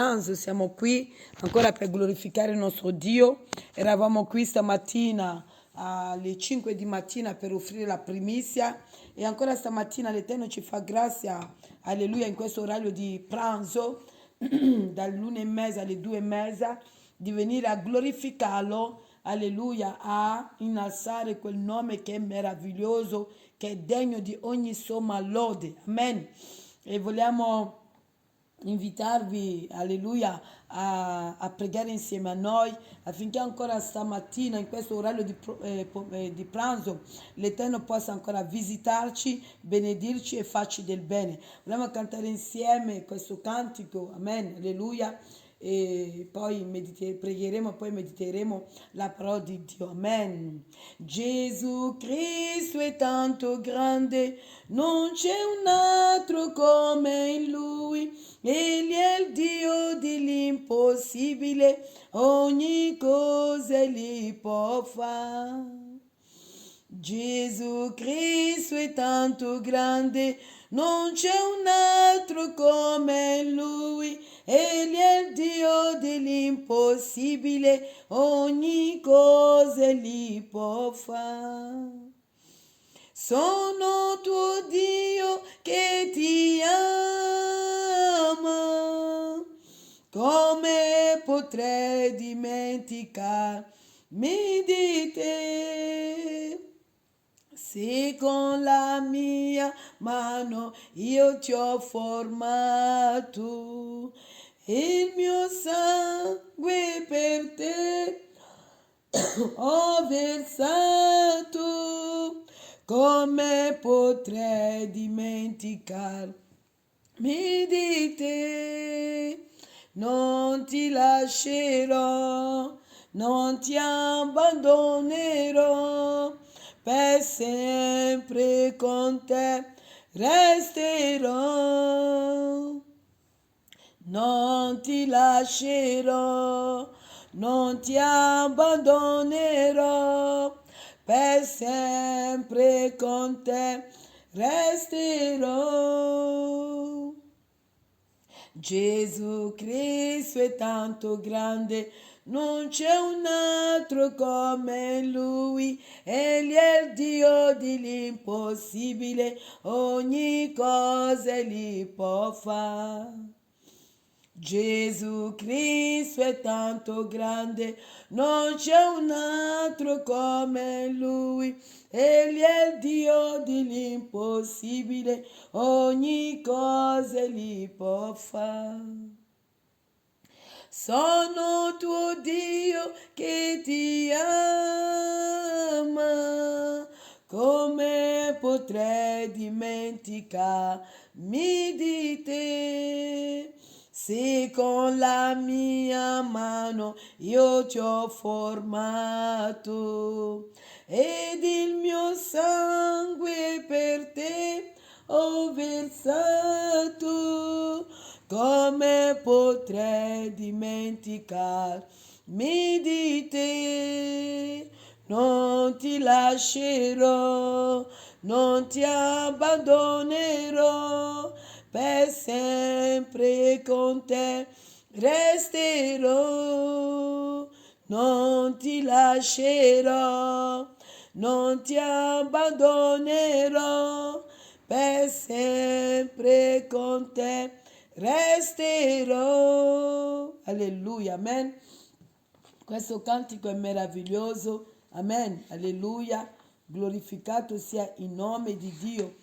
pranzo, siamo qui ancora per glorificare il nostro Dio. Eravamo qui stamattina alle 5 di mattina per offrire la primizia e ancora stamattina l'Eterno ci fa grazia, alleluia, in questo orario di pranzo, dall'1:30 alle 2:30, di venire a glorificarlo, alleluia, a innalzare quel nome che è meraviglioso, che è degno di ogni somma lode. Amen. E vogliamo invitarvi, alleluia, a pregare insieme a noi affinché ancora stamattina, in questo orario di pranzo, l'Eterno possa ancora visitarci, benedirci e farci del bene. Vogliamo cantare insieme questo cantico, amen, alleluia, e poi pregheremo, poi mediteremo la parola di Dio. Amen. Gesù Cristo è tanto grande, non c'è un altro come in Lui. Egli è il Dio dell'impossibile, ogni cosa gli può fare. Gesù Cristo è tanto grande, non c'è un altro come Lui. Egli è il Dio dell'impossibile, ogni cosa gli può fare. Sono tuo Dio che ti ama, come potrei dimenticarmi di te? Se con la mia mano io ti ho formato, il mio sangue per te ho versato, come potrei dimenticarmi di te? Non ti lascerò, non ti abbandonerò, per sempre con te resterò. Non ti lascerò, non ti abbandonerò, per sempre con te resterò. Gesù Cristo è tanto grande, non c'è un altro come Lui. Egli è il Dio dell'impossibile, ogni cosa gli può fare. Gesù Cristo è tanto grande, non c'è un altro come Lui. Egli è il Dio dell'impossibile, ogni cosa gli può fare. Sono tuo Dio che ti ama, come potrei dimenticarmi di te? Se con la mia mano io ti ho formato ed il mio sangue per te ho versato, come potrei dimenticarmi di te? Non ti lascerò, non ti abbandonerò, per sempre con te resterò. Non ti lascerò, non ti abbandonerò, per sempre con te resterò. Alleluia, amen. Questo cantico è meraviglioso, amen, alleluia. Glorificato sia il nome di Dio.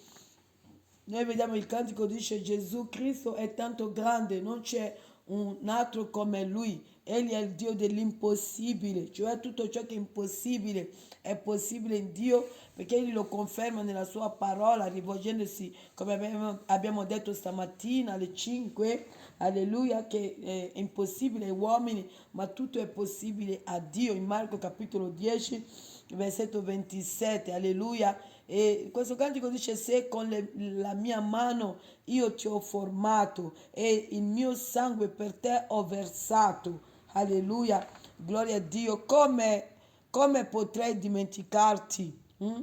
Noi vediamo il cantico dice Gesù Cristo è tanto grande, non c'è un altro come Lui. Egli è il Dio dell'impossibile, cioè tutto ciò che è possibile in Dio, perché Egli lo conferma nella sua parola, rivolgendosi, come abbiamo detto stamattina alle 5, alleluia, che è impossibile agli uomini, ma tutto è possibile a Dio. In Marco capitolo 10, versetto 27, alleluia. E questo cantico dice: se con la mia mano io ti ho formato e il mio sangue per te ho versato, alleluia, gloria a Dio, come potrei dimenticarti?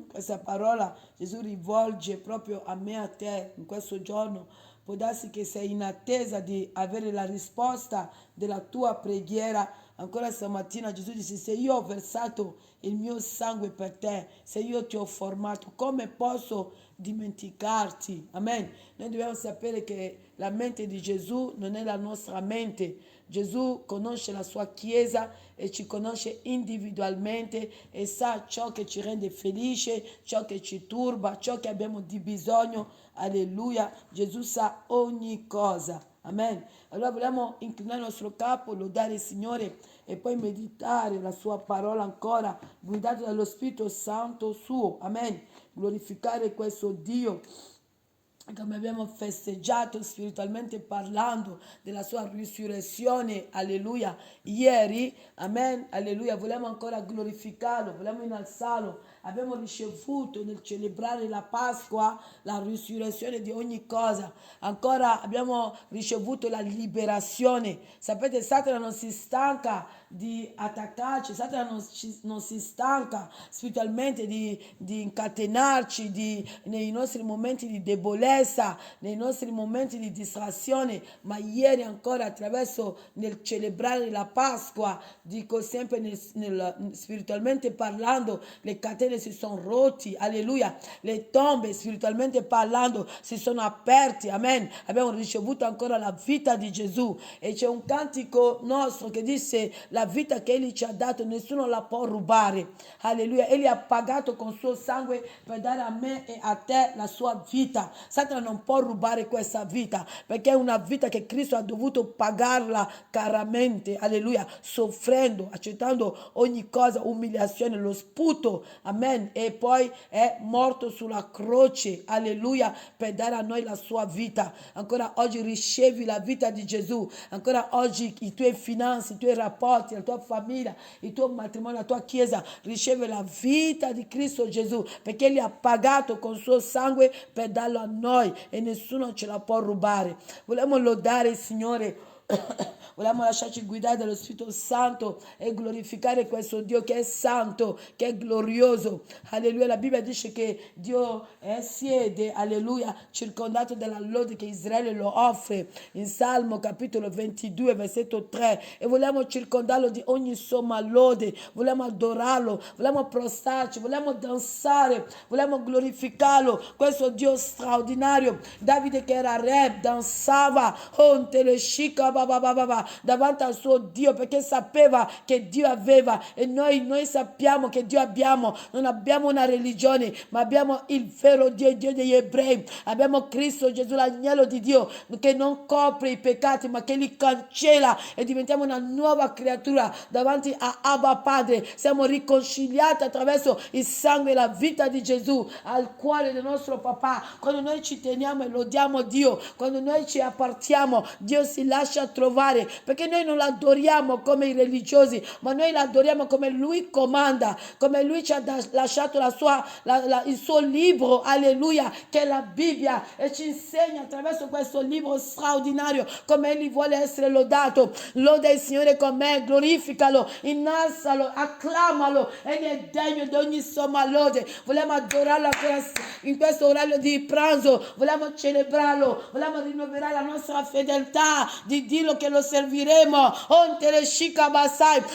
Questa parola Gesù rivolge proprio a me e a te in questo giorno, può darsi che sei in attesa di avere la risposta della tua preghiera. Ancora stamattina Gesù disse: se io ho versato il mio sangue per te, se io ti ho formato, come posso dimenticarti? Amen. Noi dobbiamo sapere che la mente di Gesù non è la nostra mente. Gesù conosce la sua Chiesa e ci conosce individualmente e sa ciò che ci rende felice, ciò che ci turba, ciò che abbiamo di bisogno. Alleluia. Gesù sa ogni cosa. Amen. Allora vogliamo inclinare il nostro capo, lodare il Signore e poi meditare la sua parola ancora, guidato dallo Spirito Santo suo. Amen. Glorificare questo Dio, come abbiamo festeggiato spiritualmente parlando della sua risurrezione, alleluia, ieri, amen, alleluia, vogliamo ancora glorificarlo, vogliamo innalzarlo. Abbiamo ricevuto nel celebrare la Pasqua la risurrezione di ogni cosa, ancora abbiamo ricevuto la liberazione. Sapete, Satana non si stanca di attaccarci, Satana non si stanca spiritualmente di incatenarci nei nostri momenti di debolezza, nei nostri momenti di distrazione, ma ieri ancora attraverso nel celebrare la Pasqua, dico sempre spiritualmente parlando, le catene si sono rotti, alleluia, le tombe spiritualmente parlando si sono aperti, amen. Abbiamo ricevuto ancora la vita di Gesù e c'è un cantico nostro che dice: la vita che Egli ci ha dato nessuno la può rubare, alleluia. Egli ha pagato con suo sangue per dare a me e a te la sua vita. Satana non può rubare questa vita perché è una vita che Cristo ha dovuto pagarla caramente, alleluia, soffrendo, accettando ogni cosa, umiliazione, lo sputo, amen, e poi è morto sulla croce, alleluia, per dare a noi la sua vita. Ancora oggi ricevi la vita di Gesù, ancora oggi i tuoi finanze, i tuoi rapporti, la tua famiglia, il tuo matrimonio, la tua chiesa riceve la vita di Cristo Gesù perché Egli ha pagato con suo sangue per darlo a noi e nessuno ce la può rubare. Vogliamo lodare il Signore. Vogliamo lasciarci guidare dallo Spirito Santo e glorificare questo Dio che è santo, che è glorioso. Alleluia. La Bibbia dice che Dio siede, alleluia, circondato dalla lode che Israele lo offre in Salmo capitolo 22 versetto 3, e vogliamo circondarlo di ogni somma lode, vogliamo adorarlo, vogliamo prostrarci, vogliamo danzare, vogliamo glorificarlo, questo Dio straordinario. Davide che era re danzava davanti al suo Dio perché sapeva che Dio aveva, e noi sappiamo che Dio abbiamo. Non abbiamo una religione, ma abbiamo il vero Dio, il Dio degli ebrei. Abbiamo Cristo Gesù, l'agnello di Dio che non copre i peccati ma che li cancella e diventiamo una nuova creatura davanti a Abba Padre. Siamo riconciliati attraverso il sangue e la vita di Gesù al cuore del nostro papà. Quando noi ci teniamo e lodiamo Dio, quando noi ci appartiamo, Dio si lascia trovare, perché noi non l'adoriamo come i religiosi, ma noi l'adoriamo come Lui comanda, come Lui ci ha lasciato il suo libro, alleluia, che è la Bibbia, e ci insegna attraverso questo libro straordinario come Egli vuole essere lodato. Loda il Signore con me, glorificalo, innalzalo, acclamalo, Egli è degno di ogni somma lode. Vogliamo adorarlo in questo orario di pranzo, vogliamo celebrarlo, vogliamo rinnovare la nostra fedeltà di dirlo che lo serviremo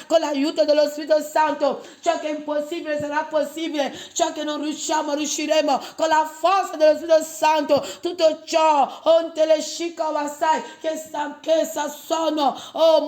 con l'aiuto dello Spirito Santo. Ciò che è impossibile sarà possibile, ciò che non riusciremo con la forza dello Spirito Santo. Tutto ciò che stanchezza, sonno,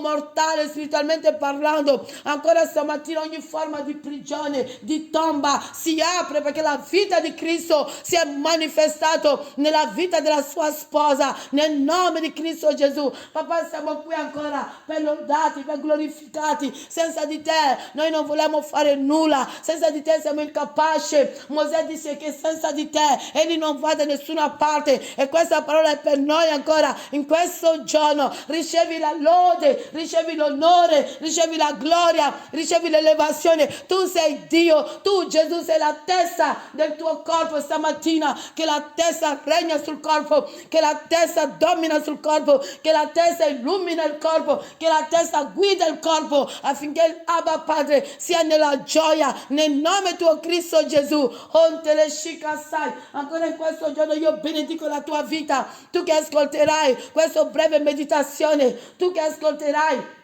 mortale spiritualmente parlando, ancora stamattina ogni forma di prigione, di tomba si apre perché la vita di Cristo si è manifestato nella vita della sua sposa, nel nome di Cristo Gesù. Papà, siamo qui ancora per lodati, per glorificati. Senza di te noi non vogliamo fare nulla, senza di te siamo incapaci. Mosè disse che senza di te egli non va da nessuna parte, e questa parola è per noi ancora in questo giorno. Ricevi la lode, ricevi l'onore, ricevi la gloria, ricevi l'elevazione. Tu sei Dio, tu Gesù sei la testa del tuo corpo stamattina, che la testa regna sul corpo, che la testa domina sul corpo, che la testa illumina il corpo, che la testa guida il corpo affinché il Abba Padre sia nella gioia, nel nome tuo Cristo Gesù. Ancora in questo giorno io benedico la tua vita, tu che ascolterai questa breve meditazione, tu che ascolterai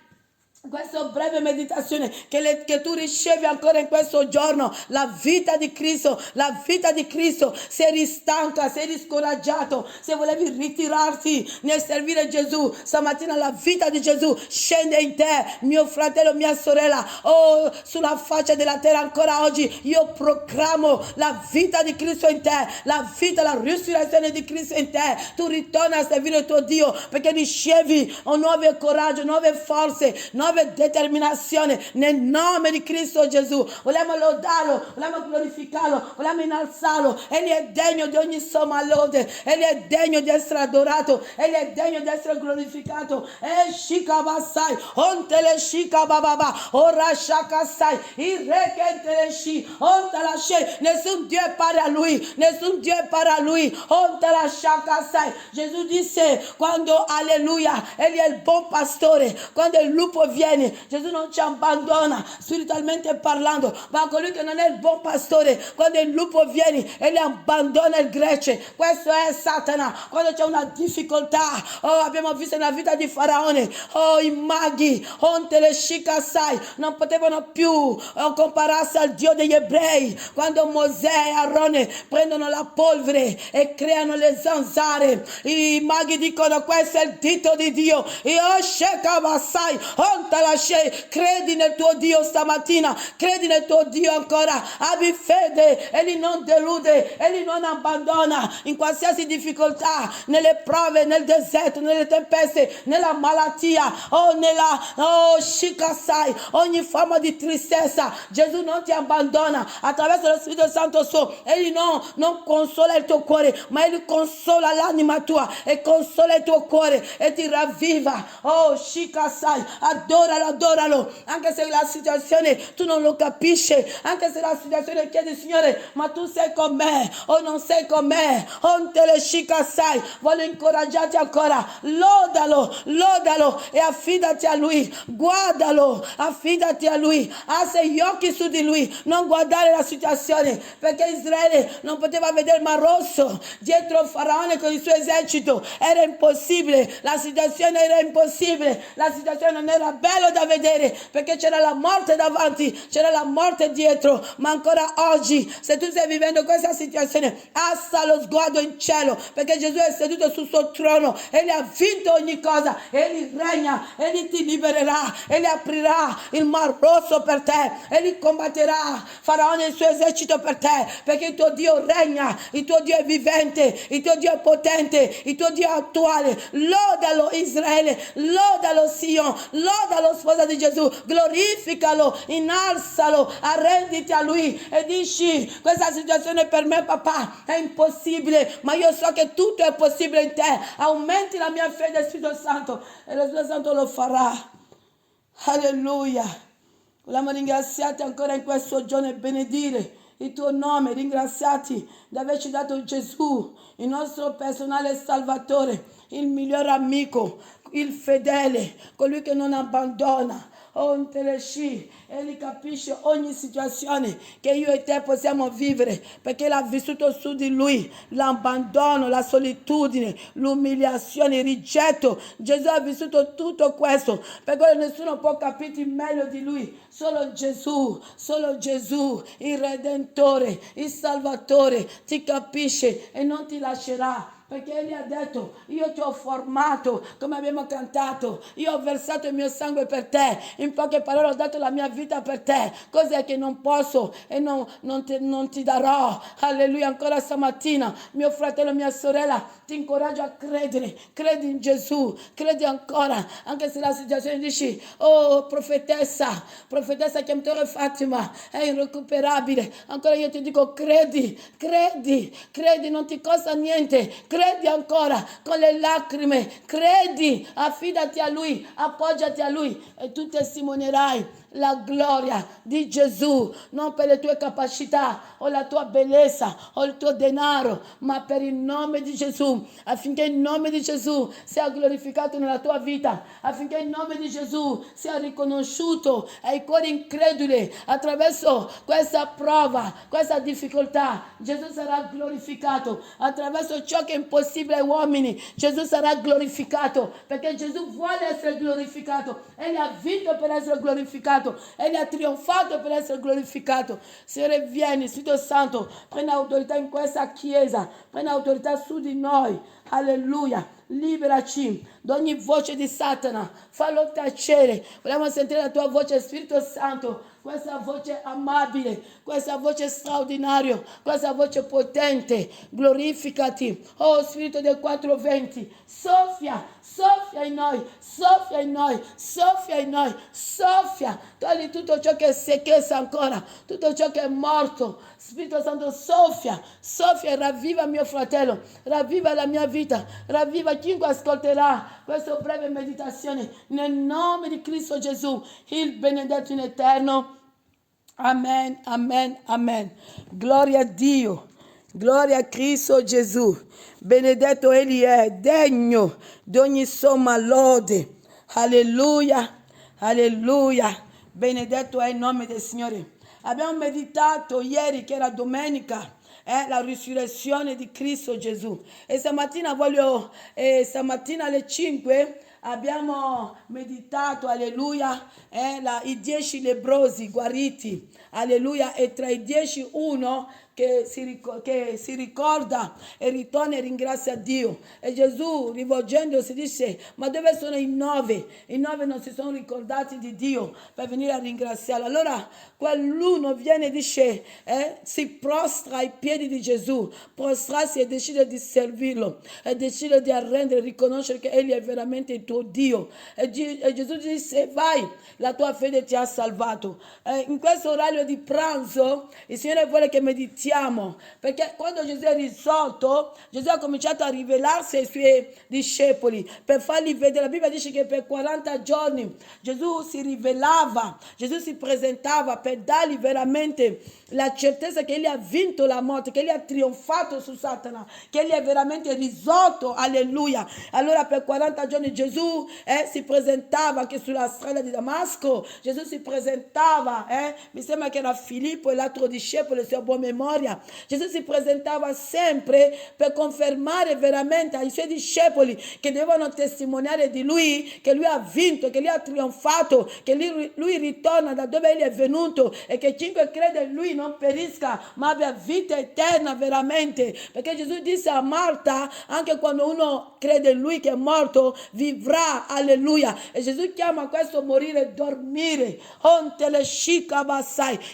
questa breve meditazione, che tu ricevi ancora in questo giorno la vita di Cristo, la vita di Cristo. Se eri stanca, se eri scoraggiato, se volevi ritirarti nel servire Gesù, stamattina la vita di Gesù scende in te, mio fratello, mia sorella. Oh, sulla faccia della terra ancora oggi io proclamo la vita di Cristo in te, la vita, la risurrezione di Cristo in te. Tu ritorna a servire il tuo Dio perché ricevi un nuovo coraggio, nuove forze, nuove determinazione nel nome di Cristo Gesù. Vogliamo lodarlo, vogliamo glorificarlo, vogliamo innalzarlo. Egli è degno di ogni somma lode, egli è degno di essere adorato, egli è degno di essere glorificato. E shikabasai, ontele shikabababa, ora shakasai, irrekentele shi, ontala she. Nessun Dio è pari a lui, nessun Dio è pari a lui. Ontala shakasai. Gesù disse quando, alleluia, egli è il buon pastore. Quando il lupo viene, Gesù non ci abbandona spiritualmente parlando, ma colui che non è il buon pastore, quando il lupo viene, egli abbandona il gregge. Questo è Satana. Quando c'è una difficoltà, abbiamo visto nella vita di Faraone, i maghi, ontele shikasai, non potevano più compararsi al Dio degli ebrei. Quando Mosè e Aarone prendono la polvere e creano le zanzare, i maghi dicono questo è il dito di Dio. Io shekabasai, credi nel tuo Dio stamattina, credi nel tuo Dio ancora, abbi fede, egli non delude, egli non abbandona in qualsiasi difficoltà, nelle prove, nel deserto, nelle tempeste, nella malattia shikasai, ogni forma di tristezza. Gesù non ti abbandona attraverso lo Spirito Santo suo. Egli non consola il tuo cuore, ma egli consola l'anima tua e consola il tuo cuore e ti ravviva. Shikasai, adoralo, anche se la situazione tu non lo capisci, anche se la situazione chiede Signore, ma tu sei con me o non sei con me. Ontele shikasai, voglio incoraggiarti ancora, lodalo e affidati a lui, guardalo, affidati a lui, alza gli occhi su di lui, non guardare la situazione, perché Israele non poteva vedere il Mar Rosso dietro Faraone con il suo esercito, era impossibile, la situazione era impossibile, la situazione non era bello da vedere perché c'era la morte davanti, c'era la morte dietro. Ma ancora oggi, se tu stai vivendo questa situazione, alza lo sguardo in cielo, perché Gesù è seduto sul suo trono, egli ha vinto ogni cosa, egli regna, egli ti libererà, egli aprirà il Mar Rosso per te, egli combatterà Faraone e il suo esercito per te, perché il tuo Dio regna, il tuo Dio è vivente, il tuo Dio è potente, il tuo Dio è attuale. Lodalo Israele, lodalo Sion, lodalo sposa di Gesù, glorificalo, innalzalo, arrenditi a lui e dici: questa situazione per me, papà, è impossibile, ma io so che tutto è possibile in te. Aumenti la mia fede, Spirito Santo, e lo Spirito Santo lo farà. Alleluia. Vogliamo ringraziarti ancora in questo giorno e benedire il tuo nome, ringraziati di averci dato Gesù, il nostro personale salvatore, il miglior amico, il fedele, colui che non abbandona. Egli capisce ogni situazione che io e te possiamo vivere, perché l'ha vissuto su di lui, l'abbandono, la solitudine, l'umiliazione, il rigetto. Gesù ha vissuto tutto questo, perché nessuno può capire meglio di lui, solo Gesù, il Redentore, il Salvatore ti capisce e non ti lascerà. Perché Egli ha detto: io ti ho formato, come abbiamo cantato, io ho versato il mio sangue per te, in poche parole ho dato la mia vita per te. Cos'è che non posso e non ti darò? Alleluia. Ancora stamattina, mio fratello, mia sorella, ti incoraggio a credere, credi in Gesù, credi ancora, anche se la situazione dici: oh profetessa chiamatore Fatima è irrecuperabile, ancora io ti dico: credi, non ti costa niente, credi ancora con le lacrime, credi, affidati a lui, appoggiati a lui e tu testimonierai la gloria di Gesù, non per le tue capacità o la tua bellezza o il tuo denaro, ma per il nome di Gesù, affinché il nome di Gesù sia glorificato nella tua vita, affinché il nome di Gesù sia riconosciuto ai cuori increduli attraverso questa prova, questa difficoltà. Gesù sarà glorificato attraverso ciò che è impossibile ai uomini. Gesù sarà glorificato perché Gesù vuole essere glorificato. Egli ha vinto per essere glorificato, egli ha trionfato per essere glorificato. Signore, vieni, Spirito Santo, prendi autorità in questa chiesa, prendi autorità su di noi. Alleluia. Liberaci da ogni voce di Satana, fallo tacere. Vogliamo sentire la tua voce, Spirito Santo, questa voce amabile, questa voce straordinaria, questa voce potente. Glorificati, oh Spirito del 420, soffia, soffia in noi, soffia in noi, soffia in noi, soffia, togli tutto ciò che è secchezza ancora, tutto ciò che è morto. Spirito Santo, soffia, soffia e ravviva mio fratello, ravviva la mia vita, ravviva chiunque ascolterà questa breve meditazione, nel nome di Cristo Gesù, il benedetto in eterno. Amen, amen, amen. Gloria a Dio, gloria a Cristo Gesù. Benedetto Egli è, degno di ogni somma lode. Alleluia, alleluia. Benedetto è il nome del Signore. Abbiamo meditato ieri, che era domenica, la risurrezione di Cristo Gesù. E stamattina stamattina alle 5 abbiamo meditato, alleluia, i 10 lebbrosi guariti, alleluia, e tra i 10 uno che si ricorda e ritorna e ringrazia Dio. E Gesù, rivolgendosi, dice: ma dove sono i 9? I 9 non si sono ricordati di Dio per venire a ringraziarlo. Allora quell'uno viene e dice, si prostra ai piedi di Gesù, prostrarsi e decide di servirlo, e decide di arrendere, riconoscere che Egli è veramente il tuo Dio. E Gesù dice: vai, la tua fede ti ha salvato. In questo orario di pranzo il Signore vuole che meditiamo, perché quando Gesù è risorto, Gesù ha cominciato a rivelarsi ai suoi discepoli per farli vedere. La Bibbia dice che per 40 giorni Gesù si rivelava, Gesù si presentava per dargli veramente la certezza che Egli ha vinto la morte, che Egli ha trionfato su Satana, che Egli è veramente risorto. Alleluia. Allora per 40 giorni Gesù si presentava anche sulla strada di Damasco. Gesù si presentava, mi sembra che era Filippo e l'altro discepolo, se ho buona memoria. Gesù si presentava sempre per confermare veramente ai suoi discepoli, che devono testimoniare di lui, che lui ha vinto, che lui ha trionfato, che lui ritorna da dove egli è venuto, e che chiunque crede in lui non perisca ma abbia vita eterna veramente. Perché Gesù disse a Marta: anche quando uno crede in lui che è morto, vivrà. Alleluia. E Gesù chiama questo morire dormire.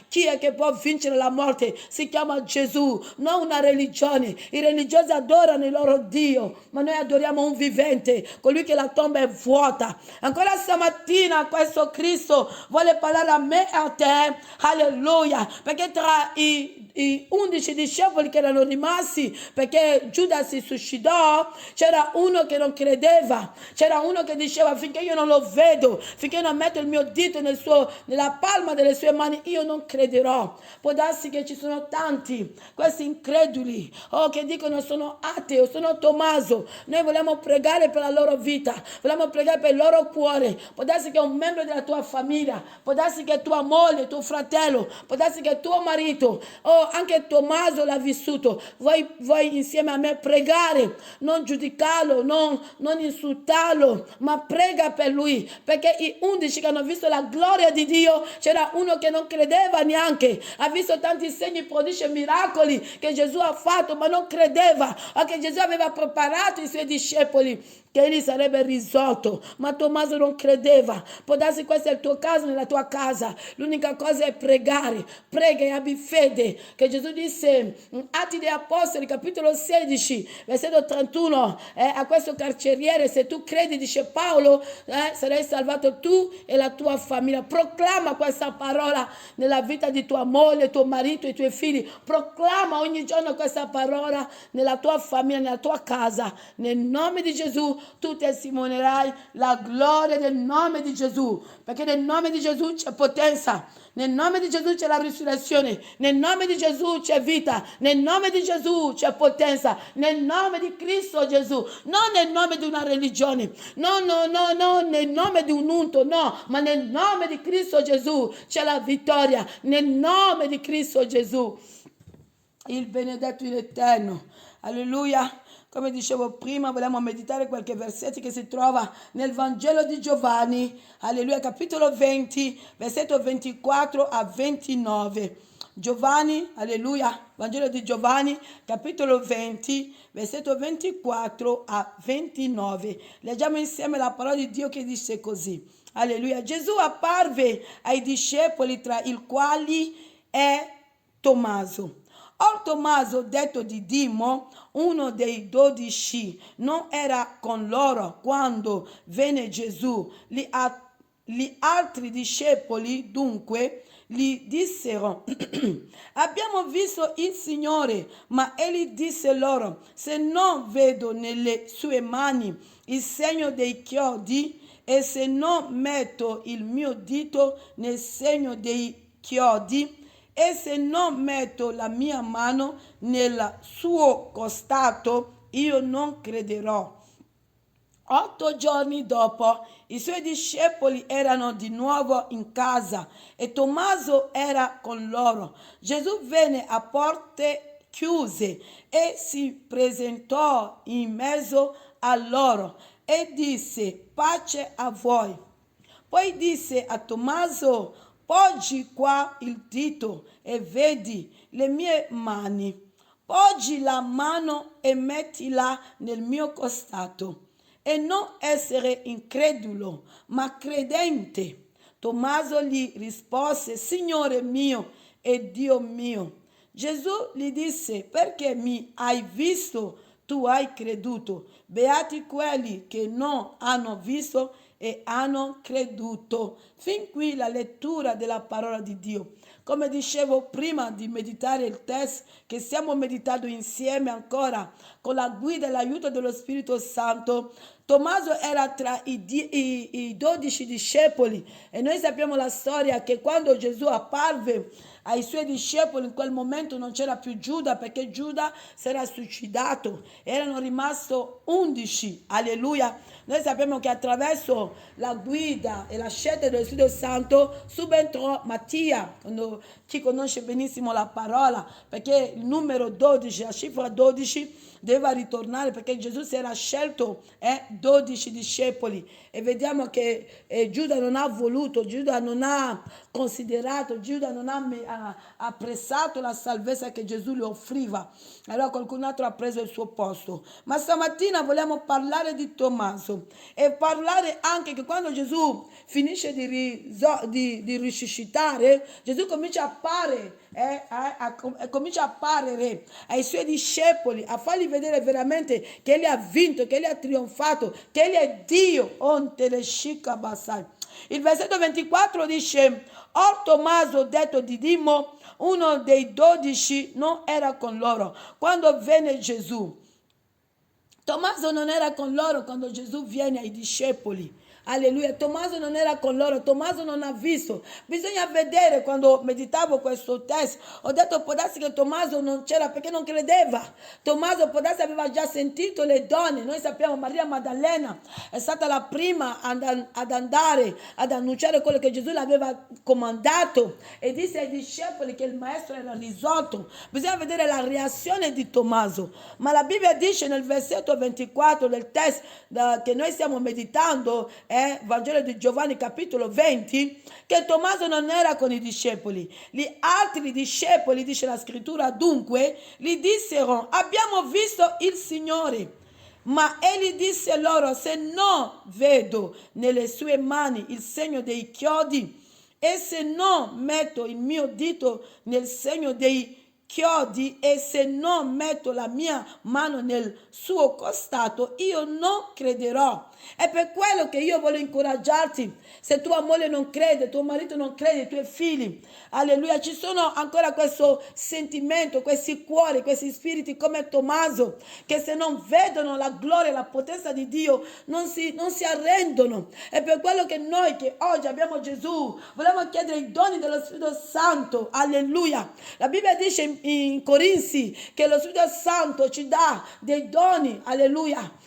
Chi è che può vincere la morte? Si chiama Gesù, non una religione. I religiosi adorano il loro Dio, ma noi adoriamo un vivente, colui che la tomba è vuota. Ancora stamattina questo Cristo vuole parlare a me e a te. Alleluia. Perché tra i 11 discepoli che erano rimasti, perché Giuda si suicidò, c'era uno che non credeva, c'era uno che diceva: finché io non lo vedo, finché non metto il mio dito nella palma delle sue mani, io non crederò. Può darsi che ci sono tanti, questi increduli, che dicono: sono ateo, sono Tommaso. Noi vogliamo pregare per la loro vita, vogliamo pregare per il loro cuore. Può darsi che è un membro della tua famiglia, può darsi che tua moglie, tuo fratello, può darsi che tuo marito, anche Tommaso l'ha vissuto. Vuoi insieme a me pregare, non giudicarlo, non insultarlo, ma prega per lui, perché i 11 che hanno visto la gloria di Dio, c'era uno che non credeva neanche, ha visto tanti segni, prodigi e miracoli che Gesù ha fatto, ma non credeva, che Gesù aveva preparato i suoi discepoli, che egli sarebbe risorto, ma Tommaso non credeva. Può darsi questo è il tuo caso nella tua casa. L'unica cosa è pregare, prega e abbi fede, che Gesù disse in Atti degli Apostoli capitolo 16 versetto 31 a questo carceriere: se tu credi, dice Paolo, sarai salvato tu e la tua famiglia. Proclama questa parola nella vita di tua moglie, tuo marito, i tuoi figli. Proclama ogni giorno questa parola nella tua famiglia, nella tua casa, nel nome di Gesù. tu testimonicherai la gloria del nome di Gesù, perché nel nome di Gesù c'è potenza, nel nome di Gesù c'è la risurrezione, nel nome di Gesù c'è vita, nel nome di Gesù c'è potenza, nel nome di Cristo Gesù, non nel nome di una religione, no, nel nome di un unto, no, ma nel nome di Cristo Gesù c'è la vittoria, nel nome di Cristo Gesù. Il benedetto l'Eterno, alleluia. Come dicevo prima, vogliamo meditare qualche versetto che si trova nel Vangelo di Giovanni, alleluia, capitolo 20, versetto 24 a 29. Giovanni, alleluia, Vangelo di Giovanni, capitolo 20, versetto 24 a 29. Leggiamo insieme la parola di Dio che dice così. Alleluia. Gesù apparve ai discepoli, tra i quali è Tommaso. Or Tommaso, detto Didimo, uno dei 12, non era con loro quando venne Gesù. Gli altri discepoli dunque gli dissero: abbiamo visto il Signore. Ma egli disse loro: se non vedo nelle sue mani il segno dei chiodi, e se non metto il mio dito nel segno dei chiodi, e se non metto la mia mano nel suo costato, io non crederò. 8 giorni dopo, i suoi discepoli erano di nuovo in casa e Tommaso era con loro. Gesù venne a porte chiuse e si presentò in mezzo a loro e disse: pace a voi. Poi disse a Tommaso: poggi qua il dito e vedi le mie mani. Poggi la mano e mettila nel mio costato. E non essere incredulo, ma credente. Tommaso gli rispose: Signore mio e Dio mio. Gesù gli disse: perché mi hai visto, tu hai creduto. Beati quelli che non hanno visto e hanno creduto. Fin qui la lettura della parola di Dio. Come dicevo prima di meditare il testo che stiamo meditando insieme ancora con la guida e l'aiuto dello Spirito Santo, Tommaso era tra i 12 discepoli e noi sappiamo la storia che quando Gesù apparve ai suoi discepoli in quel momento non c'era più Giuda, perché Giuda si era suicidato, erano rimasti 11, alleluia. Noi sappiamo che attraverso la guida e la scelta dello Spirito Santo subentrò Mattia, chi conosce benissimo la parola, perché il numero 12, la cifra 12 doveva ritornare, perché Gesù si era scelto 12 discepoli e vediamo che Giuda non ha voluto, Giuda non ha considerato, Giuda non ha apprezzato la salvezza che Gesù gli offriva. Allora qualcun altro ha preso il suo posto. Ma stamattina vogliamo parlare di Tommaso e parlare anche che quando Gesù finisce di risuscitare, Gesù comincia a apparere ai suoi discepoli, a fargli vedere veramente che egli ha vinto, che egli ha trionfato, che egli è Dio. Il versetto 24 dice: or Tommaso, detto Didimo, uno dei 12, non era con loro quando venne Gesù. Tommaso non era con loro quando Gesù viene ai discepoli. Alleluia, Tommaso non era con loro, Tommaso non ha visto. Bisogna vedere, quando meditavo questo testo, ho detto può darsi che Tommaso non c'era perché non credeva. Tommaso può darsi aveva già sentito le donne. Noi sappiamo Maria Maddalena è stata la prima ad andare ad annunciare quello che Gesù le aveva comandato e disse ai discepoli che il maestro era risorto. Bisogna vedere la reazione di Tommaso. Ma la Bibbia dice nel versetto 24 del testo che noi stiamo meditando, Vangelo di Giovanni capitolo 20, che Tommaso non era con i discepoli. Gli altri discepoli, dice la scrittura, dunque gli dissero: abbiamo visto il Signore. Ma egli disse loro: se non vedo nelle sue mani il segno dei chiodi, e se non metto il mio dito nel segno dei chiodi, e se non metto la mia mano nel suo costato, io non crederò. È per quello che io voglio incoraggiarti. Se tua moglie non crede, tuo marito non crede, i tuoi figli, alleluia, ci sono ancora questo sentimento, questi cuori, questi spiriti come Tommaso, che se non vedono la gloria e la potenza di Dio non si arrendono. È per quello che noi che oggi abbiamo Gesù vogliamo chiedere i doni dello Spirito Santo, alleluia. La Bibbia dice in Corinzi che lo Spirito Santo ci dà dei doni, alleluia.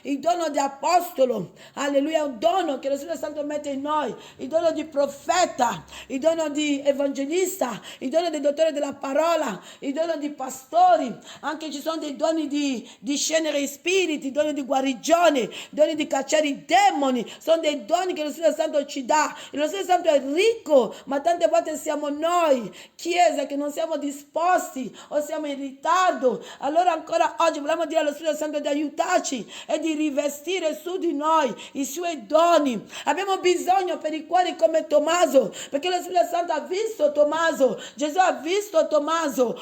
Il dono di apostolo, alleluia, è un dono che lo Spirito Santo mette in noi, il dono di profeta, il dono di evangelista, il dono di dottore della parola, il dono di pastori, anche ci sono dei doni di discernere i spiriti, doni di guarigione, doni di cacciare i demoni, sono dei doni che lo Spirito Santo ci dà. E lo Spirito Santo è ricco, ma tante volte siamo noi, Chiesa, che non siamo disposti o siamo in ritardo. Allora ancora oggi vogliamo dire allo Spirito Santo di aiutarci e di rivestire su di noi i suoi doni. Abbiamo bisogno per i cuori come Tommaso, perché lo Spirito Santo ha visto Tommaso, Gesù ha visto Tommaso,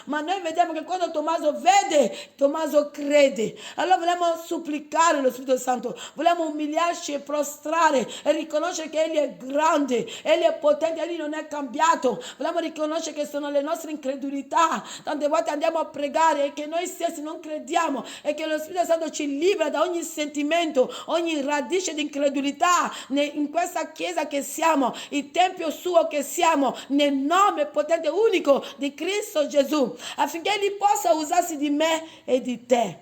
ma noi vediamo che quando Tommaso vede, Tommaso crede. Allora vogliamo supplicare lo Spirito Santo, vogliamo umiliarci e prostrare e riconoscere che Egli è grande, Egli è potente, Egli non è cambiato. Vogliamo riconoscere che sono le nostre incredulità. Tante volte andiamo a pregare e che noi stessi non crediamo e che lo Spirito Santo ci libera da ogni sentimento, ogni radice di incredulità in questa chiesa che siamo, il tempio suo che siamo, nel nome potente unico di Cristo Gesù, affinché Egli possa usarsi di me e di te,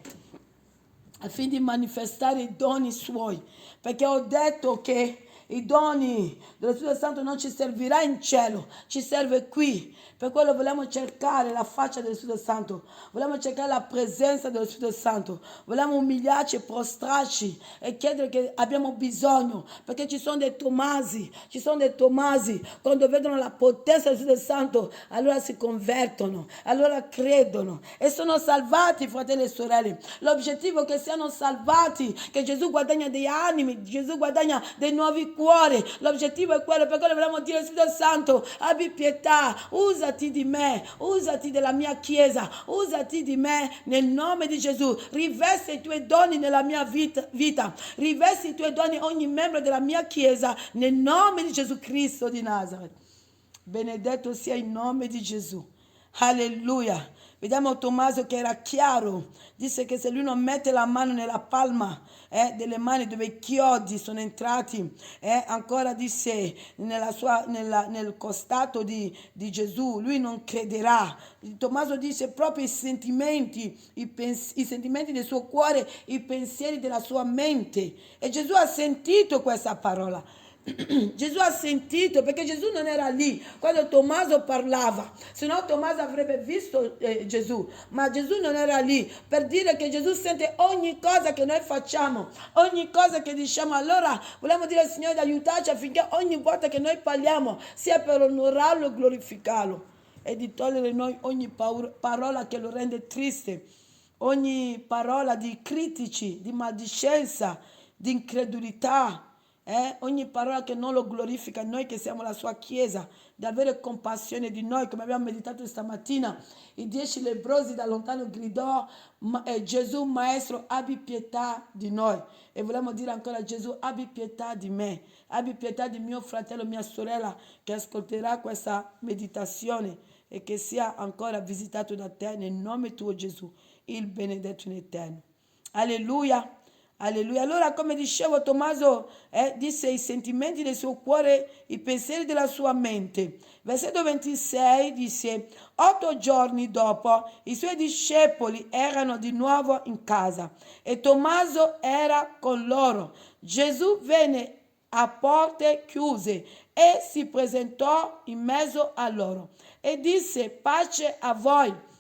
affinché di manifestare i doni suoi, perché ho detto che i doni dello Spirito Santo non ci servirà in cielo, ci serve qui. Per quello vogliamo cercare la faccia dello Spirito Santo, vogliamo cercare la presenza dello Spirito Santo, vogliamo umiliarci, prostrarci e chiedere che abbiamo bisogno, perché ci sono dei Tommasi, quando vedono la potenza dello Spirito Santo, allora si convertono, allora credono e sono salvati, fratelli e sorelle. L'obiettivo è che siano salvati, che Gesù guadagna dei animi, Gesù guadagna dei nuovi cuori. L'obiettivo è quello, per quello vogliamo dire al Spirito Santo: abbi pietà, usati di me, usati della mia chiesa, usati di me nel nome di Gesù. Rivesti i tuoi doni nella mia vita, rivesti i tuoi doni ogni membro della mia chiesa nel nome di Gesù Cristo di Nazareth. Benedetto sia il nome di Gesù. Alleluia. Vediamo Tommaso che era chiaro, disse che se lui non mette la mano nella palma delle mani dove i chiodi sono entrati, ancora disse nel costato di Gesù, lui non crederà. Tommaso disse proprio i sentimenti del suo cuore, i pensieri della sua mente. E Gesù ha sentito questa parola. Gesù ha sentito, perché Gesù non era lì quando Tommaso parlava, se no Tommaso avrebbe visto Gesù, ma Gesù non era lì, per dire che Gesù sente ogni cosa che noi facciamo, ogni cosa che diciamo. Allora vogliamo dire al Signore di aiutarci affinché ogni volta che noi parliamo sia per onorarlo e glorificarlo, e di togliere noi ogni parola che lo rende triste, ogni parola di critici, di maldicenza, di incredulità, ogni parola che non lo glorifica, noi che siamo la sua chiesa, di avere compassione di noi, come abbiamo meditato stamattina. I 10 lebbrosi da lontano gridò: Gesù maestro, abbi pietà di noi. E vogliamo dire ancora: Gesù, abbi pietà di me, abbi pietà di mio fratello, mia sorella che ascolterà questa meditazione, e che sia ancora visitato da te nel nome tuo Gesù, il benedetto in eterno. Alleluia. Alleluia. Allora, come dicevo, Tommaso disse i sentimenti del suo cuore, i pensieri della sua mente. Versetto 26 disse: 8 giorni dopo i suoi discepoli erano di nuovo in casa e Tommaso era con loro. Gesù venne a porte chiuse e si presentò in mezzo a loro e disse: pace a voi.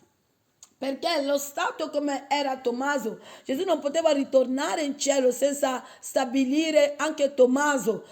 Perché lo stato come era Tommaso, Gesù non poteva ritornare in cielo senza stabilire anche Tommaso,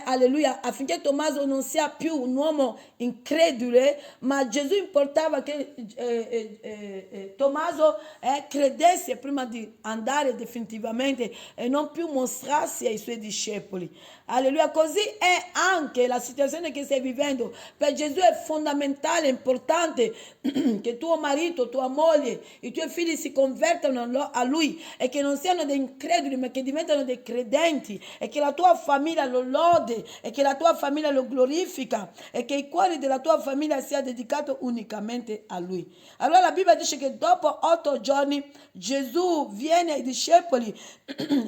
alleluia, affinché Tommaso non sia più un uomo incredule, ma Gesù importava che Tommaso credesse prima di andare definitivamente e non più mostrarsi ai suoi discepoli. Alleluia, così è anche la situazione che stai vivendo. Per Gesù è fondamentale, importante che tuo marito, tua moglie, moglie, i tuoi figli si convertano a Lui e che non siano dei increduli ma che diventano dei credenti e che la tua famiglia lo lode e che la tua famiglia lo glorifica e che il cuore della tua famiglia sia dedicato unicamente a Lui. Allora la Bibbia dice che dopo 8 giorni Gesù viene ai discepoli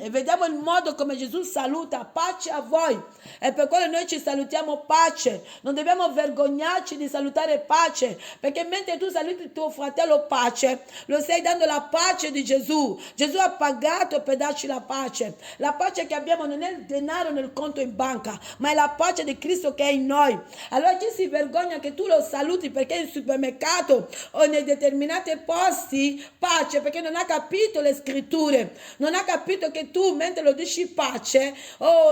e vediamo il modo come Gesù saluta: pace a voi. E per quello noi ci salutiamo pace. Non dobbiamo vergognarci di salutare pace, perché mentre tu saluti tuo fratello pace, lo stai dando la pace di Gesù. Gesù ha pagato per darci la pace. La pace che abbiamo non è il denaro nel conto in banca, ma è la pace di Cristo che è in noi. Allora chi si vergogna che tu lo saluti perché è in supermercato o nei determinati posti pace, perché non ha capito le scritture, non ha capito che tu mentre lo dici pace,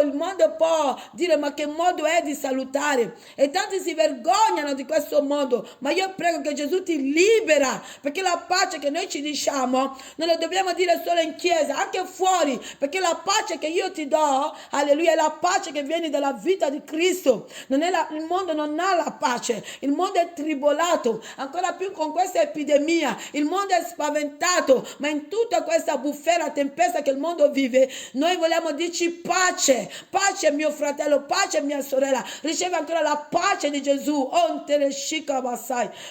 il mondo può dire: ma che modo è di salutare? E tanti si vergognano di questo modo, ma io prego che Gesù ti libera, perché la pace che noi ci diciamo non lo dobbiamo dire solo in chiesa, anche fuori, perché la pace che io ti do, alleluia, è la pace che viene dalla vita di Cristo. Non è il mondo non ha la pace, il mondo è tribolato, ancora più con questa epidemia, il mondo è spaventato, ma in tutta questa bufera tempesta che il mondo vive, noi vogliamo dirci pace, pace mio fratello, pace mia sorella, riceve ancora la pace di Gesù,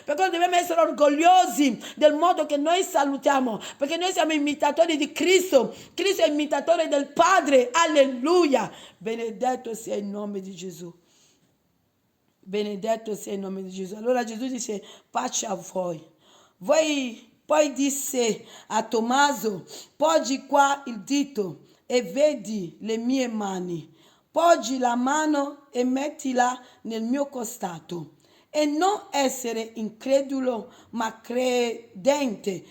perché dobbiamo essere orgogliosi del modo che noi salutiamo, perché noi siamo imitatori di Cristo, Cristo è imitatore del Padre, alleluia, benedetto sia il nome di Gesù. Benedetto sia il nome di Gesù. Allora Gesù dice: pace a voi. Poi disse a Tommaso: poggi qua il dito e vedi le mie mani, poggi la mano e mettila nel mio costato, e non essere incredulo ma credente.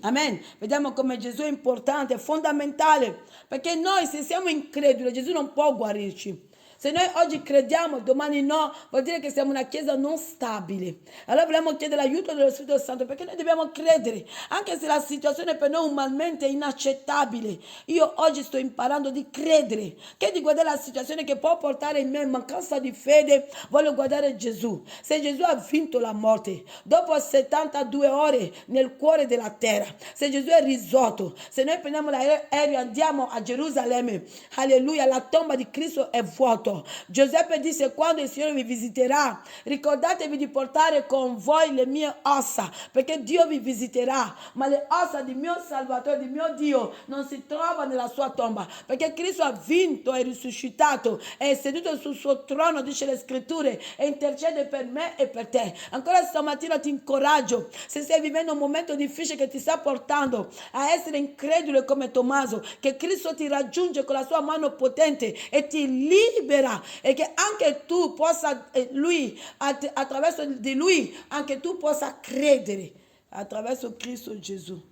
Amen. Vediamo come Gesù è importante, è fondamentale, perché noi se siamo increduli Gesù non può guarirci. Se noi oggi crediamo, domani no, vuol dire che siamo una chiesa non stabile. Allora vogliamo chiedere l'aiuto dello Spirito Santo, perché noi dobbiamo credere, anche se la situazione per noi umanamente è inaccettabile. Io oggi sto imparando di credere, che di guardare la situazione che può portare in me mancanza di fede, voglio guardare Gesù. Se Gesù ha vinto la morte, dopo 72 ore nel cuore della terra, se Gesù è risorto, se noi prendiamo l'aereo e andiamo a Gerusalemme, alleluia, la tomba di Cristo è vuota. Giuseppe disse: quando il Signore vi visiterà, ricordatevi di portare con voi le mie ossa, perché Dio vi visiterà, ma le ossa di mio Salvatore, di mio Dio, non si trovano nella sua tomba, perché Cristo ha vinto, è risuscitato, è seduto sul suo trono, dice le scritture, e intercede per me e per te. Ancora stamattina ti incoraggio, se stai vivendo un momento difficile che ti sta portando a essere incredulo come Tommaso, che Cristo ti raggiunge con la sua mano potente e ti libera, e che anche tu possa, lui, attraverso di lui, anche tu possa credere attraverso Cristo Gesù.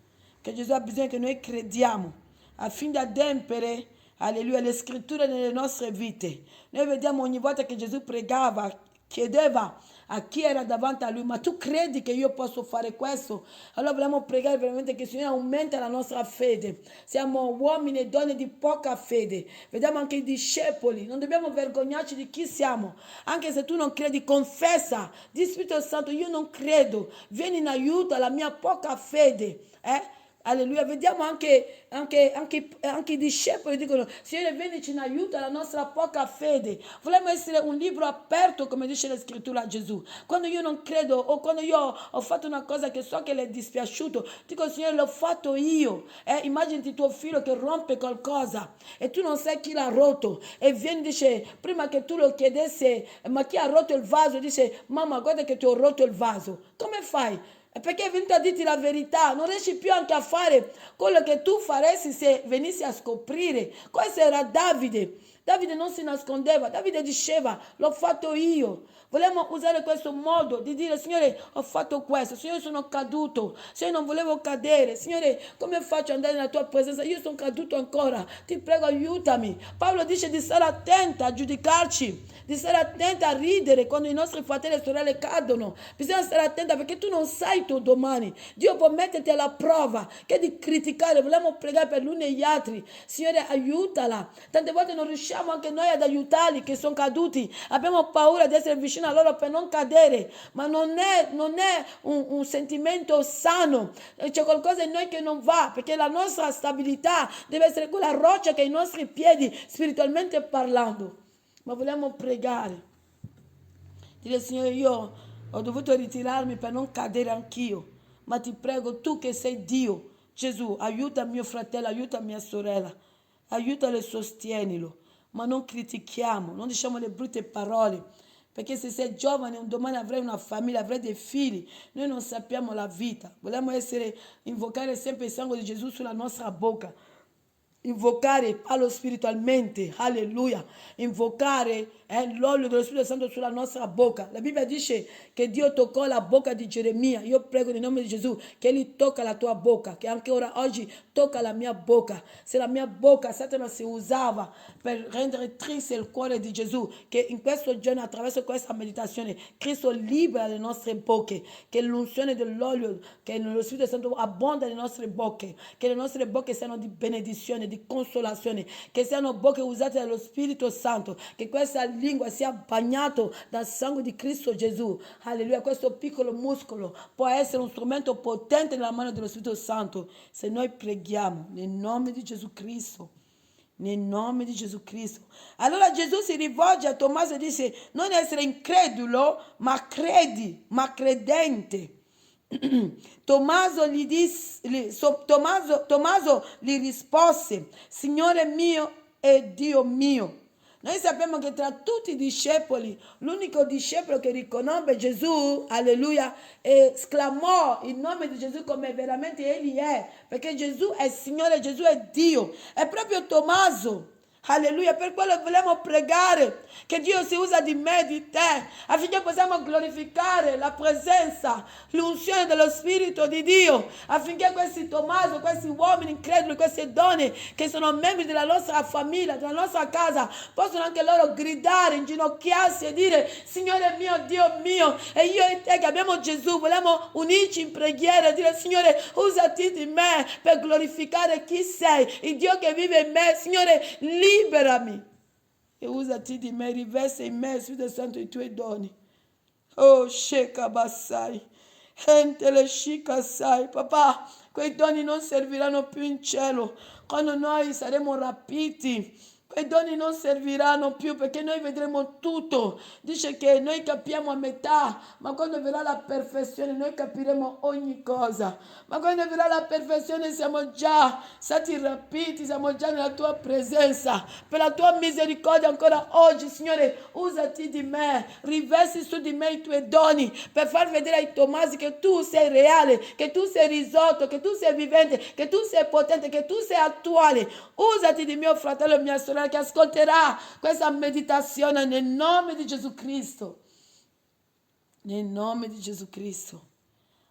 Che Gesù ha bisogno che noi crediamo affinché adempiere, alleluia, le scritture nelle nostre vite. Noi vediamo ogni volta che Gesù pregava, chiedeva a chi era davanti a lui: ma tu credi che io posso fare questo? Allora vogliamo pregare veramente che il Signore aumenti la nostra fede. Siamo uomini e donne di poca fede. Vediamo anche i discepoli, non dobbiamo vergognarci di chi siamo. Anche se tu non credi, confessa, di Spirito Santo: io non credo, vieni in aiuto alla mia poca fede. Alleluia, vediamo anche i discepoli dicono: Signore, vienici in aiuto alla nostra poca fede. Vogliamo essere un libro aperto, come dice la scrittura a Gesù. Quando io non credo, o quando io ho fatto una cosa che so che le è dispiaciuto, dico: Signore, l'ho fatto io. Immaginati tuo figlio che rompe qualcosa e tu non sai chi l'ha rotto, e vieni, dice, prima che tu lo chiedesse: ma chi ha rotto il vaso? Dice: mamma, guarda che ti ho rotto il vaso. Come fai? Perché è venuto a dirti la verità, non riesci più anche a fare quello che tu faresti se venissi a scoprire. Questo era Davide. Davide non si nascondeva, Davide diceva: l'ho fatto io. Vogliamo usare questo modo di dire: Signore, ho fatto questo, Signore, sono caduto, Signore, non volevo cadere, Signore, come faccio ad andare nella tua presenza? Io sono caduto ancora, ti prego, aiutami. Paolo dice di stare attenta a giudicarci, di stare attenta a ridere quando i nostri fratelli e sorelle cadono. Bisogna stare attenta, perché tu non sai tu domani. Dio può metterti alla prova, che di criticare. Vogliamo pregare per l'uno e gli altri. Signore, aiutala. Tante volte non riusciamo riusciamo anche noi ad aiutarli che sono caduti, abbiamo paura di essere vicino a loro per non cadere, ma non è un sentimento sano, c'è qualcosa in noi che non va, perché la nostra stabilità deve essere quella roccia che è i nostri piedi, spiritualmente parlando. Ma vogliamo pregare, dire Signore, io ho dovuto ritirarmi per non cadere anch'io, ma ti prego, tu che sei Dio, Gesù, aiuta mio fratello, aiuta mia sorella, aiutalo e sostienilo, ma non critichiamo, non diciamo le brutte parole, perché se sei giovane un domani avrai una famiglia, avrai dei figli, noi non sappiamo la vita, vogliamo invocare sempre il sangue di Gesù sulla nostra bocca, invocare, parlo spiritualmente, alleluia, invocare l'olio dello Spirito Santo sulla nostra bocca. La Bibbia dice che Dio toccò la bocca di Geremia. Io prego nel nome di Gesù che Egli tocca la tua bocca, che anche ora oggi tocca la mia bocca. Se la mia bocca, Satana si usava per rendere triste il cuore di Gesù, che in questo giorno, attraverso questa meditazione, Cristo libera le nostre bocche, che l'unzione dell'olio, che lo Spirito Santo abbonda nelle nostre bocche, che le nostre bocche siano di benedizione, di consolazione, che siano bocche usate dallo Spirito Santo, che questa lingua sia bagnata dal sangue di Cristo Gesù. Alleluia, questo piccolo muscolo può essere un strumento potente nella mano dello Spirito Santo se noi preghiamo nel nome di Gesù Cristo. Nel nome di Gesù Cristo. Allora Gesù si rivolge a Tommaso e dice: non essere incredulo, ma credi, ma credente. Tommaso gli rispose: Signore mio e Dio mio. Noi sappiamo che tra tutti i discepoli, l'unico discepolo che riconobbe Gesù, alleluia, e esclamò il nome di Gesù come veramente Egli è, perché Gesù è Signore, Gesù è Dio, è proprio Tommaso. Alleluia, per quello vogliamo pregare che Dio si usa di me, di te, affinché possiamo glorificare la presenza, l'unzione dello Spirito di Dio, affinché questi Tommaso, questi uomini increduli, queste donne che sono membri della nostra famiglia, della nostra casa, possono anche loro gridare, inginocchiarsi e dire: Signore mio, Dio mio, e io e te che abbiamo Gesù, vogliamo unirci in preghiera e dire: Signore, usati di me per glorificare chi sei, il Dio che vive in me. Signore, liberami e usati di me, riveste in me, Spirito Santo, i tuoi doni. Oh, Sheka Bassai, Entele Shika Sai, papà, quei doni non serviranno più in cielo, quando noi saremo rapiti. Quei doni non serviranno più perché noi vedremo tutto. Dice che noi capiamo a metà, ma quando verrà la perfezione noi capiremo ogni cosa. Ma quando verrà la perfezione siamo già stati rapiti, siamo già nella tua presenza. Per la tua misericordia ancora oggi, Signore, usati di me, rivesti su di me i tuoi doni per far vedere ai Tommasi che tu sei reale, che tu sei risorto, che tu sei vivente, che tu sei potente, che tu sei attuale. Usati di mio fratello e mia sorella che ascolterà questa meditazione nel nome di Gesù Cristo. Nel nome di Gesù Cristo.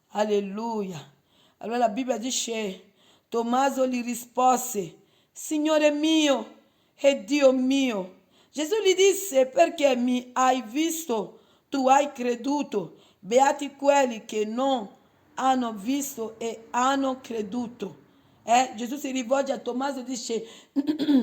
Alleluia. Allora la Bibbia dice: Tommaso gli rispose: Signore mio e Dio mio. Gesù gli disse: perché mi hai visto, tu hai creduto. Beati quelli che non hanno visto e hanno creduto. Gesù si rivolge a Tommaso e dice: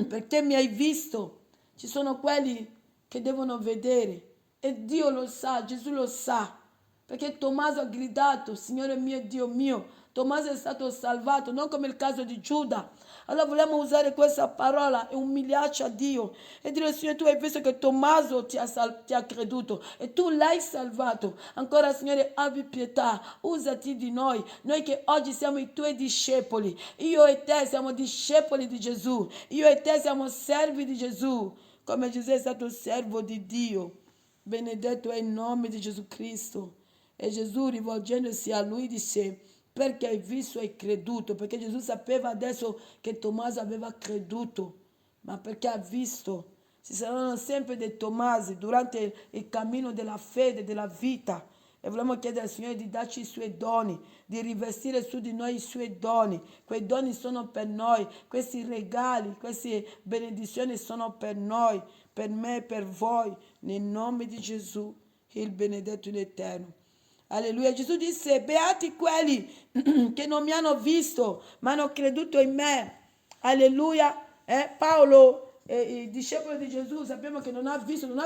perché mi hai visto? Ci sono quelli che devono vedere e Dio lo sa, Gesù lo sa, perché Tommaso ha gridato: Signore mio e Dio mio. Tommaso è stato salvato, non come il caso di Giuda. Allora vogliamo usare questa parola e umiliarci a Dio e dire: Signore, tu hai visto che Tommaso ti ha creduto e tu l'hai salvato. Ancora, Signore, abbi pietà, usati di noi che oggi siamo i tuoi discepoli. Io e te siamo discepoli di Gesù, io e te siamo servi di Gesù, come Gesù è stato servo di Dio. Benedetto è il nome di Gesù Cristo. E Gesù, rivolgendosi a lui, disse: perché hai visto e hai creduto? Perché Gesù sapeva adesso che Tommaso aveva creduto, ma perché ha visto. Ci saranno sempre dei Tommasi durante il cammino della fede, della vita. E vogliamo chiedere al Signore di darci i suoi doni, di rivestire su di noi i suoi doni. Quei doni sono per noi, questi regali, queste benedizioni sono per noi, per me e per voi, nel nome di Gesù, il benedetto in eterno. Alleluia. Gesù disse: beati quelli che non mi hanno visto, ma hanno creduto in me. Alleluia. Paolo il discepolo di Gesù sappiamo che non ha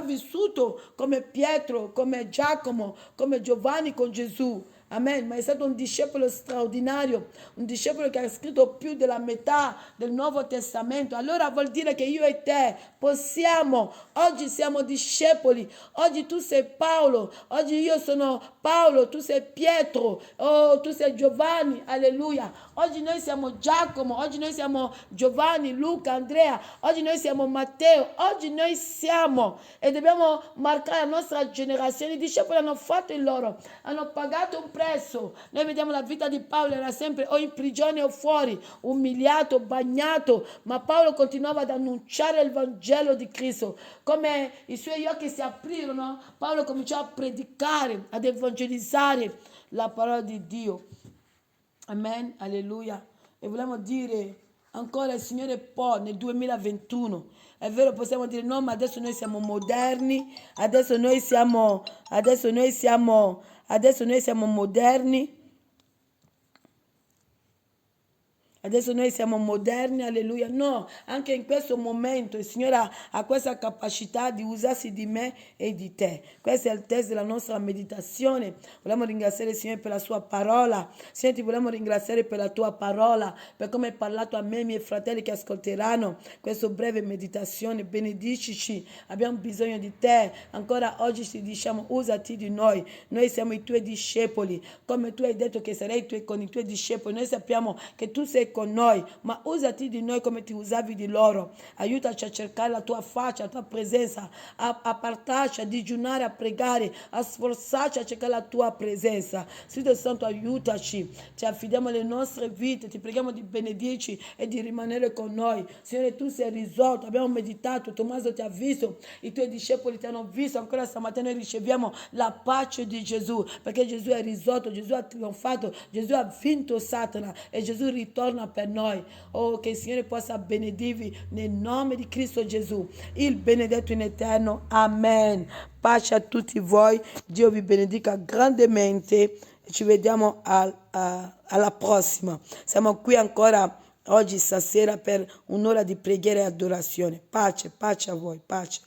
vissuto come Pietro, come Giacomo, come Giovanni con Gesù. Amen, ma è stato un discepolo straordinario, un discepolo che ha scritto più della metà del Nuovo Testamento. Allora vuol dire che io e te possiamo, oggi siamo discepoli, oggi tu sei Paolo, oggi io sono Paolo, tu sei Pietro, oh, tu sei Giovanni, alleluia. Oggi noi siamo Giacomo, oggi noi siamo Giovanni, Luca, Andrea, oggi noi siamo Matteo, oggi noi siamo e dobbiamo marcare la nostra generazione. I discepoli hanno fatto il loro, hanno pagato un prezzo. Noi vediamo la vita di Paolo, era sempre o in prigione o fuori, umiliato, bagnato, ma Paolo continuava ad annunciare il Vangelo di Cristo. Come i suoi occhi si aprirono, Paolo cominciò a predicare, ad evangelizzare la parola di Dio. Amen, alleluia. E vogliamo dire ancora il Signore può nel 2021. È vero, possiamo dire no, ma adesso noi siamo moderni, adesso noi siamo moderni. Adesso noi siamo moderni, alleluia. No, anche in questo momento il Signore ha questa capacità di usarsi di me e di te. Questo è il testo della nostra meditazione. Vogliamo ringraziare il Signore per la sua parola. Signore, ti vogliamo ringraziare per la tua parola, per come hai parlato a me e ai miei fratelli che ascolteranno questa breve meditazione. Benedicici, abbiamo bisogno di te. Ancora oggi ti diciamo, usati di noi. Noi siamo i tuoi discepoli. Come tu hai detto che sarei con i tuoi discepoli, noi sappiamo che tu sei con noi, ma usati di noi come ti usavi di loro. Aiutaci a cercare la tua faccia, la tua presenza, a partarci, a digiunare, a pregare, a sforzarci a cercare la tua presenza. Spirito Santo, aiutaci, ci affidiamo le nostre vite, ti preghiamo di benedirci e di rimanere con noi. Signore, tu sei risolto, abbiamo meditato, Tommaso ti ha visto, i tuoi discepoli ti hanno visto, ancora stamattina noi riceviamo la pace di Gesù, perché Gesù è risolto, Gesù ha trionfato, Gesù ha vinto Satana e Gesù ritorna per noi. Oh, che il Signore possa benedirvi nel nome di Cristo Gesù, il benedetto in eterno. Amen. Pace a tutti voi, Dio vi benedica grandemente e ci vediamo alla prossima. Siamo qui ancora oggi stasera per un'ora di preghiera e adorazione. Pace, pace a voi, pace.